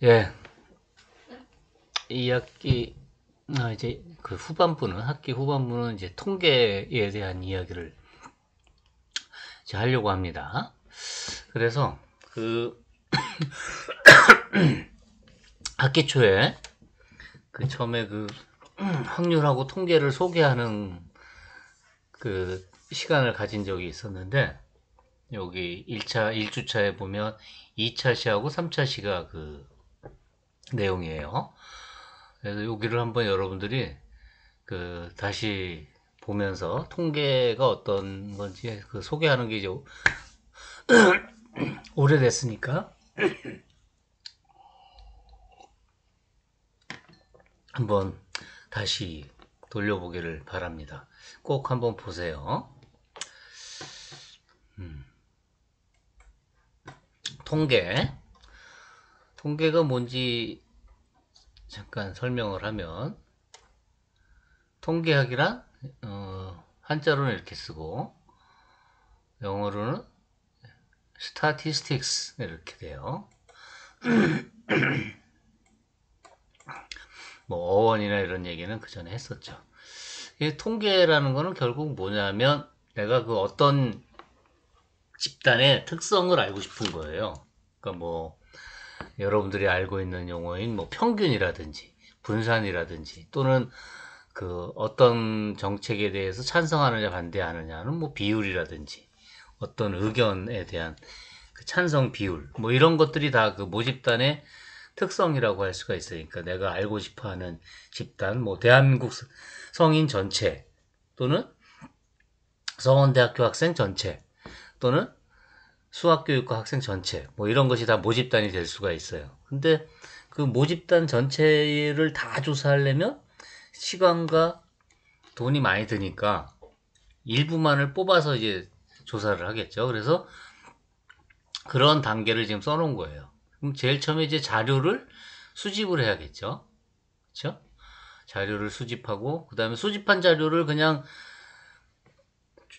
예, 이 학기, 이제 그 후반부는, 학기 후반부는 이제 통계에 대한 이야기를 이제 하려고 합니다. 그래서 그 학기 초에 그 처음에 그 확률하고 통계를 소개하는 그 시간을 가진 적이 있었는데, 여기 1차, 1주차에 보면 2차 시하고 3차 시가 그 내용이에요. 그래서 여기를 한번 여러분들이 그 다시 보면서 통계가 어떤 건지 그 소개하는 게 이제 오래됐으니까 한번 다시 돌려보기를 바랍니다. 꼭 한번 보세요. 통계. 통계가 뭔지 잠깐 설명을 하면, 통계학이란 한자로는 이렇게 쓰고 영어로는 statistics 이렇게 돼요. 뭐 어원이나 이런 얘기는 그 전에 했었죠. 이 통계라는 거는 결국 뭐냐면, 내가 그 어떤 집단의 특성을 알고 싶은 거예요. 그러니까 뭐 여러분들이 알고 있는 용어인 뭐 평균이라든지 분산이라든지, 또는 그 어떤 정책에 대해서 찬성하느냐 반대하느냐는 뭐 비율이라든지, 어떤 의견에 대한 그 찬성 비율, 뭐 이런 것들이 다 그 모집단의 특성이라고 할 수가 있으니까, 내가 알고 싶어하는 집단, 뭐 대한민국 성인 전체, 또는 서원대학교 학생 전체, 또는 수학교육과 학생 전체, 뭐 이런 것이 다 모집단이 될 수가 있어요. 근데 그 모집단 전체를 다 조사하려면 시간과 돈이 많이 드니까 일부만을 뽑아서 이제 조사를 하겠죠. 그래서 그런 단계를 지금 써놓은 거예요. 그럼 제일 처음에 이제 자료를 수집을 해야겠죠. 그렇죠? 자료를 수집하고, 그 다음에 수집한 자료를 그냥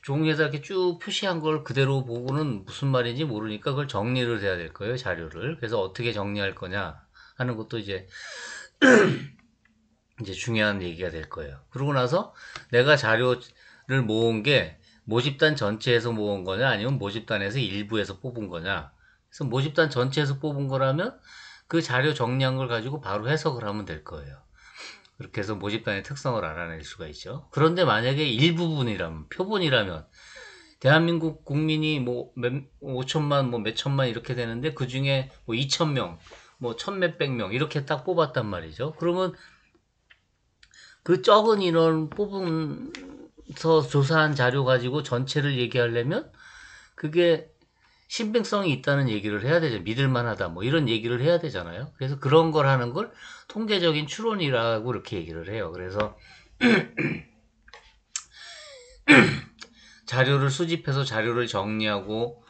종이에다 이렇게 쭉 표시한 걸 그대로 보고는 무슨 말인지 모르니까 그걸 정리를 해야 될 거예요, 자료를. 그래서 어떻게 정리할 거냐 하는 것도 이제 중요한 얘기가 될 거예요. 그러고 나서 내가 자료를 모은 게 모집단 전체에서 모은 거냐, 아니면 모집단에서 일부에서 뽑은 거냐. 그래서 모집단 전체에서 뽑은 거라면 그 자료 정리한 걸 가지고 바로 해석을 하면 될 거예요. 그렇게 해서 모집단의 특성을 알아낼 수가 있죠. 그런데 만약에 일부분이라면, 표본이라면, 대한민국 국민이 뭐 5천만, 뭐 몇천만 이렇게 되는데, 그 중에 뭐 2천명, 뭐 천몇백 명 이렇게 딱 뽑았단 말이죠. 그러면 그 적은 인원 뽑으면서 조사한 자료 가지고 전체를 얘기하려면 그게 신빙성이 있다는 얘기를 해야 되죠. 믿을만하다, 뭐 이런 얘기를 해야 되잖아요. 그래서 그런 걸 하는 걸 통계적인 추론이라고 이렇게 얘기를 해요. 그래서 자료를 수집해서 자료를 정리하고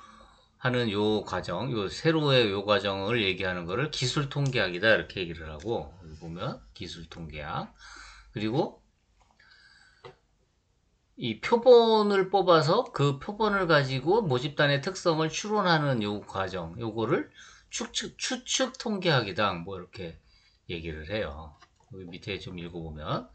하는 요 과정, 요 세로의 요 과정을 얘기하는 거를 기술 통계학이다 이렇게 얘기를 하고, 여기 보면 기술 통계학. 그리고 이 표본을 뽑아서 그 표본을 가지고 모집단의 특성을 추론하는 요 과정, 요거를 추측 통계학이다, 뭐 이렇게 얘기를 해요. 여기 밑에 좀 읽어보면,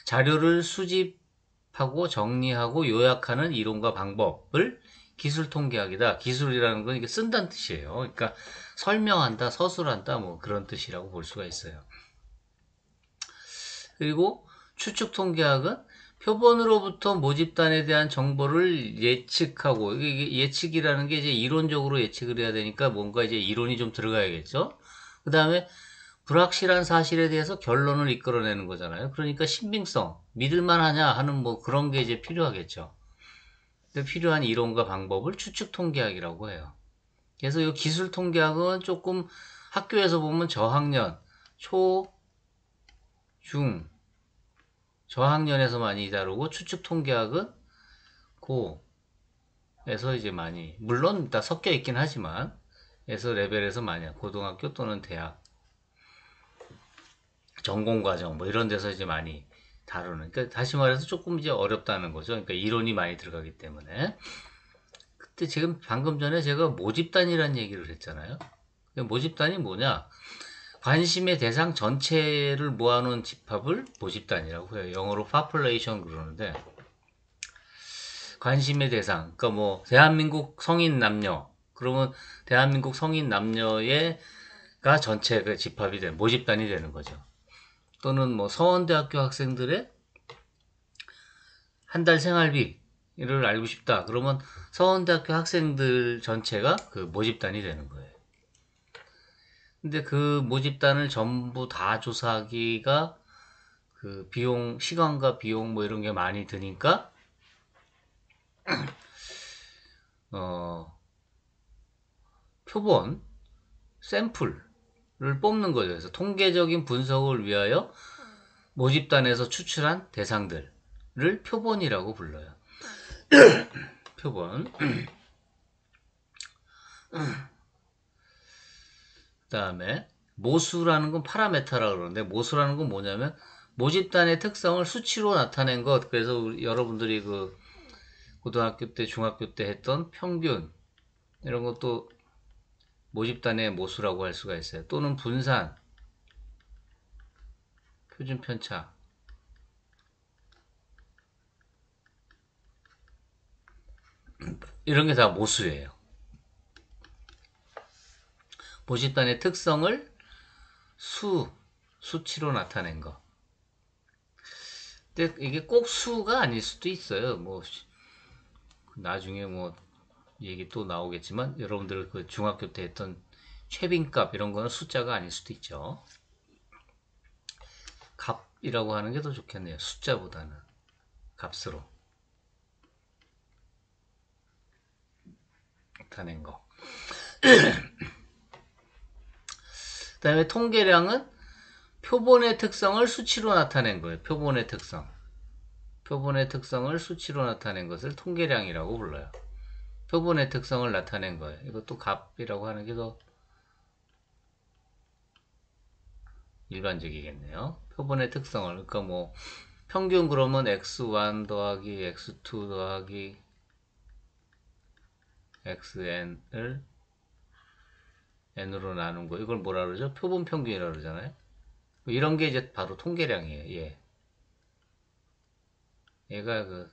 자료를 수집하고 정리하고 요약하는 이론과 방법을 기술 통계학이다. 기술이라는 건 이게 쓴다는 뜻이에요. 그러니까 설명한다, 서술한다, 뭐 그런 뜻이라고 볼 수가 있어요. 그리고 추측 통계학은 표본으로부터 모집단에 대한 정보를 예측하고, 이게 예측이라는 게 이제 이론적으로 예측을 해야 되니까 뭔가 이제 이론이 좀 들어가야겠죠. 그 다음에 불확실한 사실에 대해서 결론을 이끌어내는 거잖아요. 그러니까 신빙성, 믿을만 하냐 하는 뭐 그런 게 이제 필요하겠죠. 필요한 이론과 방법을 추측 통계학이라고 해요. 그래서 이 기술 통계학은 조금 학교에서 보면 저학년, 초, 중, 저학년에서 많이 다루고, 추측 통계학은 고에서 이제 많이, 물론 다 섞여 있긴 하지만, 에서 레벨에서 많이, 고등학교 또는 대학, 전공과정, 뭐 이런 데서 이제 많이 다루는. 그러니까 다시 말해서 조금 이제 어렵다는 거죠. 그러니까 이론이 많이 들어가기 때문에. 그때 지금 방금 전에 제가 모집단이라는 얘기를 했잖아요. 모집단이 뭐냐? 관심의 대상 전체를 모아놓은 집합을 모집단이라고 해요. 영어로 population 그러는데, 관심의 대상, 그러니까 뭐 대한민국 성인 남녀, 그러면 대한민국 성인 남녀가 전체가 집합이 되는 모집단이 되는 거죠. 또는 뭐 서원대학교 학생들의 한 달 생활비를 알고 싶다. 그러면 서원대학교 학생들 전체가 그 모집단이 되는 거예요. 근데 그 모집단을 전부 다 조사하기가 그 비용, 시간과 비용 뭐 이런 게 많이 드니까 표본, 샘플을 뽑는 거죠. 그래서 통계적인 분석을 위하여 모집단에서 추출한 대상들을 표본이라고 불러요. 표본. 그 다음에 모수라는 건 파라메타라고 그러는데, 모수라는 건 뭐냐면 모집단의 특성을 수치로 나타낸 것. 그래서 여러분들이 그 고등학교 때, 중학교 때 했던 평균 이런 것도 모집단의 모수라고 할 수가 있어요. 또는 분산, 표준 편차, 이런 게 다 모수예요. 모집단의 특성을 수치로 나타낸 거. 근데 이게 꼭 수가 아닐 수도 있어요. 뭐 나중에 뭐 얘기 또 나오겠지만, 여러분들 그 중학교 때 했던 최빈값 이런 거는 숫자가 아닐 수도 있죠. 값이라고 하는 게 더 좋겠네요. 숫자보다는 값으로 나타낸 거. 그 다음에 통계량은 표본의 특성을 수치로 나타낸 거예요. 표본의 특성. 표본의 특성을 수치로 나타낸 것을 통계량이라고 불러요. 표본의 특성을 나타낸 거예요. 이것도 값이라고 하는 게 더 일반적이겠네요. 표본의 특성을. 그러니까 뭐 평균 그러면 x1 더하기 x2 더하기 xn을 n으로 나눈 거. 이걸 뭐라 그러죠? 표본 평균이라고 그러잖아요. 이런 게 이제 바로 통계량이에요. 예. 얘가 그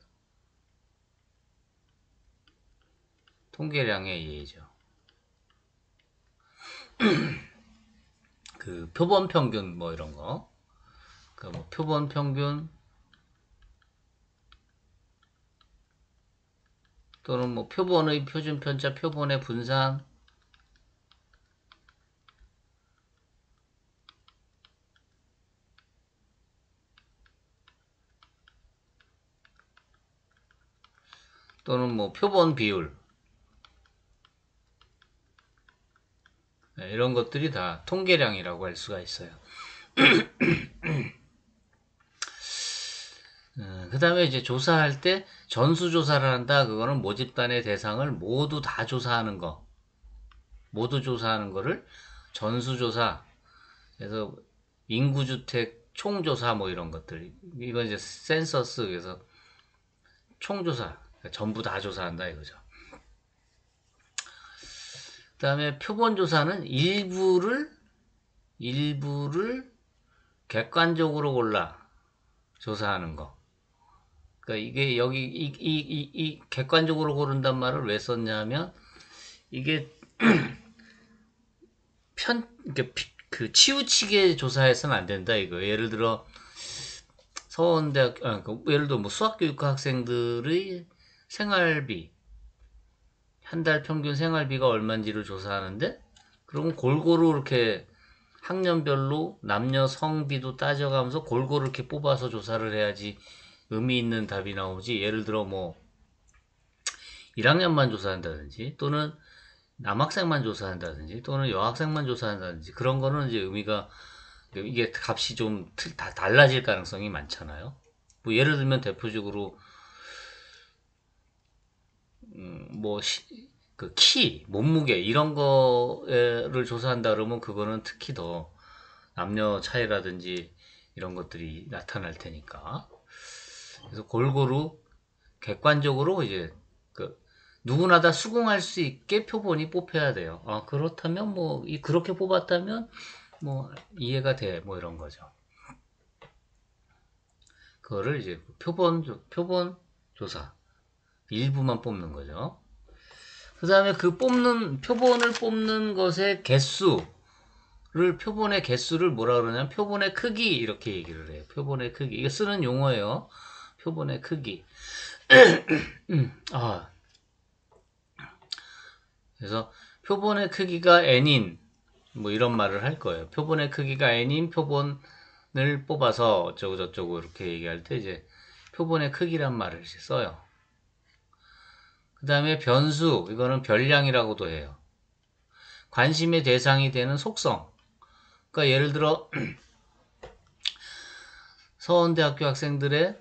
통계량의 예죠. 그 표본 평균 뭐 이런 거. 그 뭐 표본 평균 또는 뭐 표본의 표준 편차, 표본의 분산, 또는 뭐 표본 비율, 이런 것들이 다 통계량이라고 할 수가 있어요. 그 다음에 이제 조사할 때 전수조사를 한다. 그거는 모집단의 대상을 모두 다 조사하는 거. 모두 조사하는 거를 전수조사. 그래서 인구주택 총조사 뭐 이런 것들. 이건 이제 센서스. 그래서 총조사. 그러니까 전부 다 조사한다 이거죠. 그 다음에 표본조사는 일부를 객관적으로 골라 조사하는 거. 그러니까 이게 여기 이 객관적으로 고른단 말을 왜 썼냐면, 이게 그 치우치게 조사해서는 안 된다 이거. 예를 들어 서원대학, 예를 들어 뭐 수학교육과 학생들의 생활비, 한 달 평균 생활비가 얼마인지를 조사하는데, 그러면 골고루 이렇게 학년별로 남녀 성비도 따져가면서 골고루 이렇게 뽑아서 조사를 해야지 의미 있는 답이 나오지. 예를 들어 뭐 1학년만 조사한다든지, 또는 남학생만 조사한다든지, 또는 여학생만 조사한다든지, 그런 거는 이제 의미가, 이게 값이 좀 다 달라질 가능성이 많잖아요. 뭐 예를 들면 대표적으로 뭐 그 키, 몸무게 이런 거를 조사한다 그러면 그거는 특히 더 남녀 차이라든지 이런 것들이 나타날 테니까. 그래서 골고루 객관적으로 이제 그 누구나 다 수긍할 수 있게 표본이 뽑혀야 돼요. 그렇다면 뭐 그렇게 뽑았다면 뭐 이해가 돼, 뭐 이런 거죠. 그거를 이제 표본 조사 일부만 뽑는 거죠. 그 다음에 그 표본을 뽑는 것의 표본의 개수를 뭐라 그러냐면 표본의 크기 이렇게 얘기를 해요. 표본의 크기. 이거 쓰는 용어예요. 표본의 크기. 아, 그래서 표본의 크기가 n인 뭐 이런 말을 할 거예요. 표본의 크기가 n인 표본을 뽑아서 어쩌고 저쩌고 이렇게 얘기할 때 이제 표본의 크기란 말을 써요. 그 다음에 변수, 이거는 별량이라고도 해요. 관심의 대상이 되는 속성. 그러니까 예를 들어 서원대학교 학생들의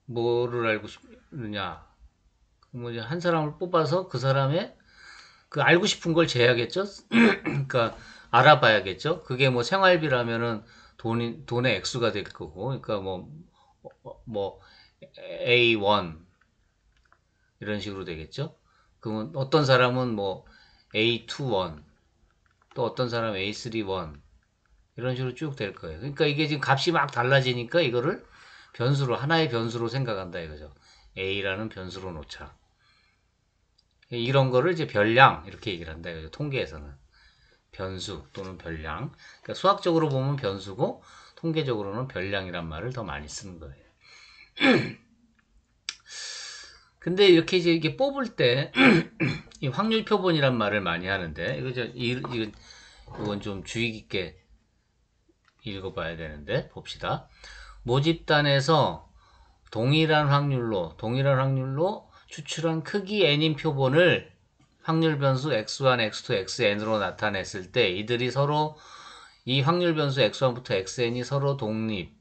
뭐를 알고 싶느냐. 뭐 이제 한 사람을 뽑아서 그 사람의 그 알고 싶은 걸 재야겠죠. 그러니까 알아봐야겠죠. 그게 뭐 생활비라면은 돈의 액수가 될 거고, 그러니까 뭐 A1 이런 식으로 되겠죠. 그러면 어떤 사람은 뭐 A21 또 어떤 사람은 A31 이런 식으로 쭉 될 거예요. 그러니까 이게 지금 값이 막 달라지니까 이거를 하나의 변수로 생각한다 이거죠. A라는 변수로 놓자. 이런 거를 이제 별량 이렇게 얘기를 한다 이거죠. 통계에서는 변수 또는 별량. 그러니까 수학적으로 보면 변수고 통계적으로는 별량이란 말을 더 많이 쓰는 거예요. 근데 이렇게 이제 이게 뽑을 때 이 확률 표본이란 말을 많이 하는데 이건 좀 주의 깊게 읽어봐야 되는데 봅시다. 모집단에서 동일한 확률로 추출한 크기 n인 표본을 확률 변수 x1, x2, xn으로 나타냈을 때 이들이 서로 이 확률 변수 x1부터 xn이 서로 독립이고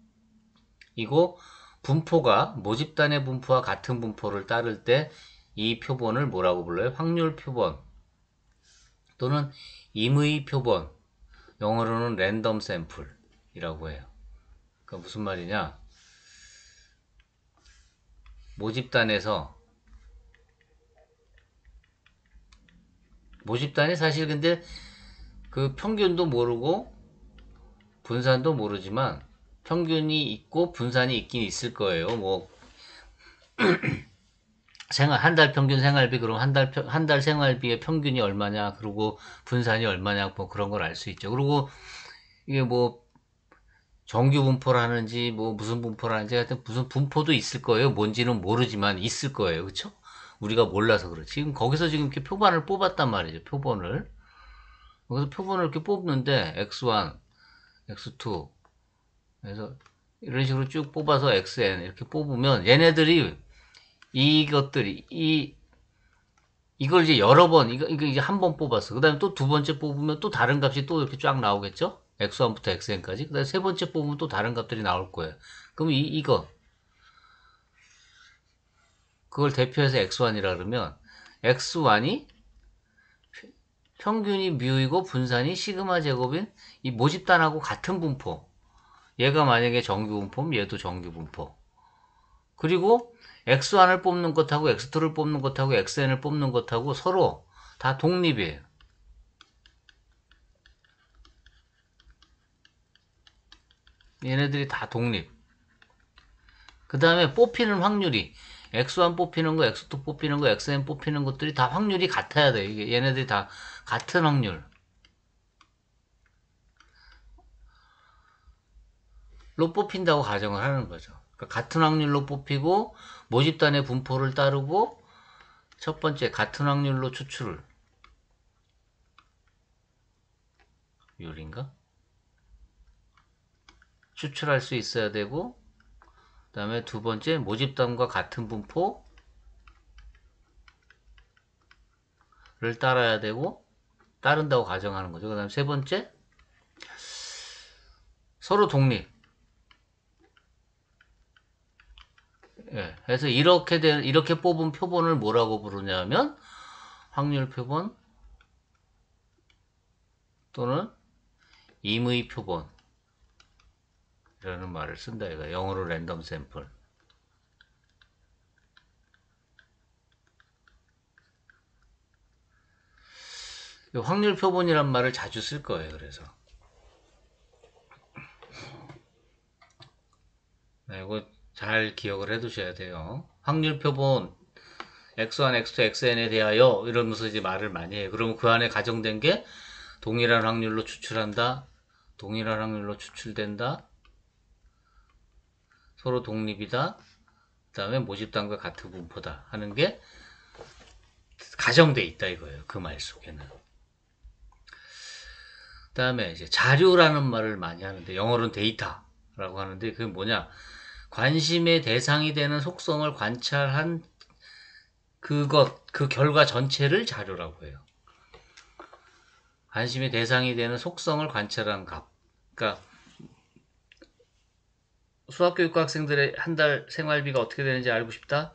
모집단의 분포와 같은 분포를 따를 때 이 표본을 뭐라고 불러요? 확률 표본 또는 임의 표본, 영어로는 랜덤 샘플이라고 해요. 그러니까 무슨 말이냐? 모집단이 사실 근데 그 평균도 모르고 분산도 모르지만 평균이 있고 분산이 있긴 있을 거예요. 뭐 한 달 평균 생활비 그럼 한 달 생활비의 평균이 얼마냐 그리고 분산이 얼마냐 뭐 그런 걸 알 수 있죠. 그리고 이게 뭐 정규 분포라는지 뭐 무슨 분포라는지 하여튼 무슨 분포도 있을 거예요. 뭔지는 모르지만 있을 거예요. 그렇죠? 우리가 몰라서 그렇지. 지금 거기서 지금 이렇게 표본을 뽑았단 말이죠. 표본을. 거기서 표본을 이렇게 뽑는데 x1, x2 그래서 이런 식으로 쭉 뽑아서 xn 이렇게 뽑으면 얘네들이 이걸 이제 여러 번 이거 이제 한 번 뽑았어. 그다음에 또 두 번째 뽑으면 또 다른 값이 또 이렇게 쫙 나오겠죠? x1부터 xn까지. 그다음에 세 번째 뽑으면 또 다른 값들이 나올 거예요. 그럼 그걸 대표해서 x1이라 그러면 x1이 평균이 뮤이고 분산이 시그마 제곱인 이 모집단하고 같은 분포. 얘가 만약에 정규 분포면 얘도 정규 분포. 그리고 x1을 뽑는 것하고 x2를 뽑는 것하고 xn을 뽑는 것하고 서로 다 독립이에요. 얘네들이 다 독립. 그 다음에 뽑히는 확률이 x1 뽑히는 거, x2 뽑히는 거, xn 뽑히는 것들이 다 확률이 같아야 돼. 이게 얘네들이 다 같은 확률로 뽑힌다고 가정을 하는 거죠. 그러니까 같은 확률로 뽑히고 모집단의 분포를 따르고 첫 번째 같은 확률로 추출할 수 있어야 되고 그 다음에 두 번째 모집단과 같은 분포를 따라야 되고 따른다고 가정하는 거죠. 그 다음 세 번째 서로 독립. 예, 그래서 이렇게 뽑은 표본을 뭐라고 부르냐면 확률 표본 또는 임의 표본이라는 말을 쓴다 이거. 영어로 랜덤 샘플. 확률 표본이란 말을 자주 쓸 거예요. 그래서 네, 이거 잘 기억을 해 두셔야 돼요. 확률 표본 x1, x2, xn에 대하여 이러면서 이제 말을 많이 해요. 그러면 그 안에 가정된 게 동일한 확률로 추출한다, 동일한 확률로 추출된다, 서로 독립이다, 그 다음에 모집단과 같은 분포다 하는 게 가정돼 있다 이거예요. 그 말 속에는. 그 다음에 이제 자료라는 말을 많이 하는데 영어로는 데이터라고 하는데 그게 뭐냐? 관심의 대상이 되는 속성을 관찰한 그 결과 전체를 자료라고 해요. 관심의 대상이 되는 속성을 관찰한 값. 그러니까 수학교육과 학생들의 한 달 생활비가 어떻게 되는지 알고 싶다?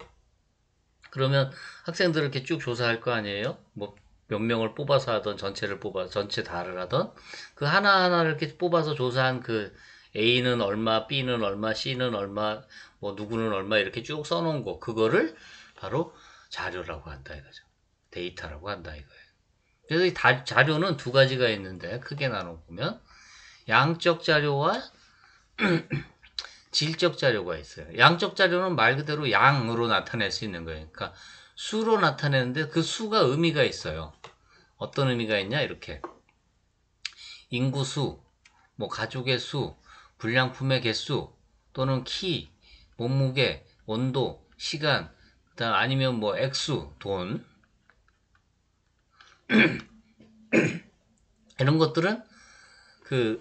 그러면 학생들을 이렇게 쭉 조사할 거 아니에요? 뭐 몇 명을 뽑아서 하던 전체를 뽑아 전체 다를 하던 그 하나하나를 이렇게 뽑아서 조사한 그 A는 얼마, B는 얼마, C는 얼마, 뭐 누구는 얼마 이렇게 쭉 써놓은 거 그거를 바로 자료라고 한다 이거죠. 데이터라고 한다 이거예요. 그래서 이 자료는 두 가지가 있는데 크게 나눠보면 양적 자료와 질적 자료가 있어요. 양적 자료는 말 그대로 양으로 나타낼 수 있는 거예요. 그러니까 수로 나타내는데 그 수가 의미가 있어요. 어떤 의미가 있냐 이렇게 인구수, 뭐 가족의 수, 불량품의 개수 또는 키, 몸무게, 온도, 시간, 그다음 아니면 뭐 액수, 돈 이런 것들은 그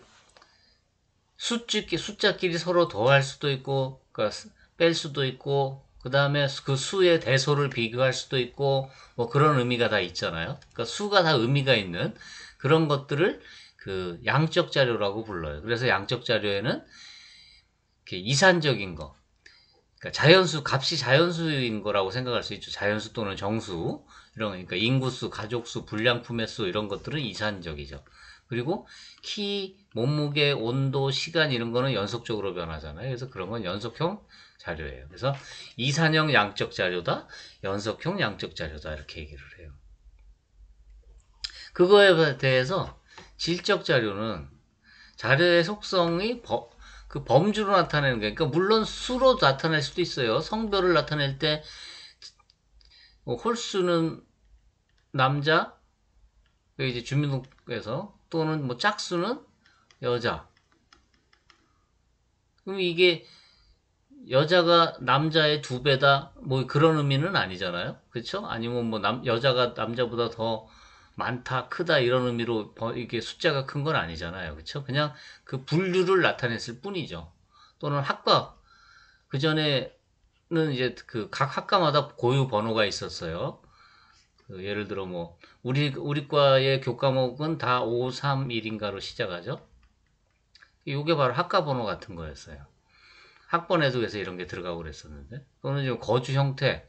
숫자끼리 서로 더할 수도 있고, 그러니까 뺄 수도 있고, 그 다음에 그 수의 대소를 비교할 수도 있고, 뭐 그런 의미가 다 있잖아요. 그러니까 수가 다 의미가 있는 그런 것들을 그 양적 자료라고 불러요. 그래서 양적 자료에는 이렇게 이산적인 거, 그러니까 자연수, 값이 자연수인 거라고 생각할 수 있죠. 자연수 또는 정수. 이런, 그러니까 인구수, 가족수, 불량품의 수, 이런 것들은 이산적이죠. 그리고 키, 몸무게, 온도, 시간 이런 거는 연속적으로 변하잖아요. 그래서 그런 건 연속형 자료예요. 그래서 이산형 양적 자료다, 연속형 양적 자료다 이렇게 얘기를 해요. 그거에 대해서 질적 자료는 자료의 속성이 그 범주로 나타내는 거예요. 그러니까 물론 수로 나타낼 수도 있어요. 성별을 나타낼 때 홀수는 남자, 이제 주민등록에서 또는 뭐 짝수는 여자. 그럼 이게 여자가 남자의 2배다 뭐 그런 의미는 아니잖아요. 그렇죠? 아니면 뭐 여자가 남자보다 더 많다, 크다 이런 의미로 이게 숫자가 큰 건 아니잖아요. 그렇죠? 그냥 그 분류를 나타냈을 뿐이죠. 또는 학과 그전에는 이제 그 각 학과마다 고유 번호가 있었어요. 그 예를 들어 뭐 우리 과의 교과목은 다 531인가로 시작하죠. 이게 바로 학과 번호 같은 거였어요. 학번에도 그래서 이런 게 들어가고 그랬었는데 또는 좀 거주 형태,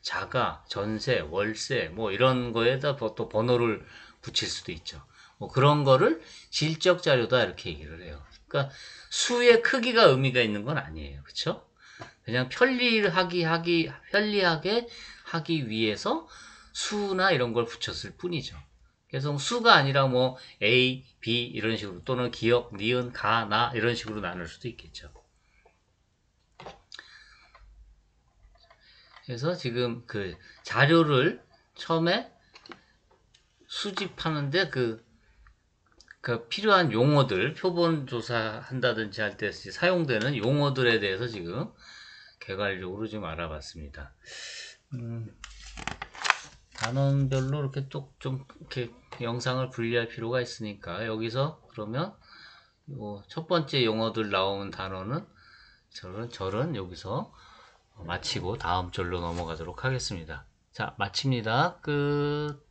자가, 전세, 월세 뭐 이런 거에다 또 번호를 붙일 수도 있죠. 뭐 그런 거를 질적 자료다 이렇게 얘기를 해요. 그러니까 수의 크기가 의미가 있는 건 아니에요. 그렇죠? 그냥 편리하게 하기 위해서 수나 이런 걸 붙였을 뿐이죠. 그래서 수가 아니라 뭐 A, B 이런 식으로 또는 기역, 니은, 가, 나 이런 식으로 나눌 수도 있겠죠. 그래서 지금 그 자료를 처음에 수집하는데 그 필요한 용어들, 표본 조사한다든지 할 때 사용되는 용어들에 대해서 지금 개괄적으로 좀 알아봤습니다. 단원별로 이렇게 또 좀 이렇게 영상을 분리할 필요가 있으니까 여기서 그러면 첫 번째 용어들 나오는 단어는 저는 여기서 마치고 다음 절로 넘어가도록 하겠습니다. 자, 마칩니다. 끝.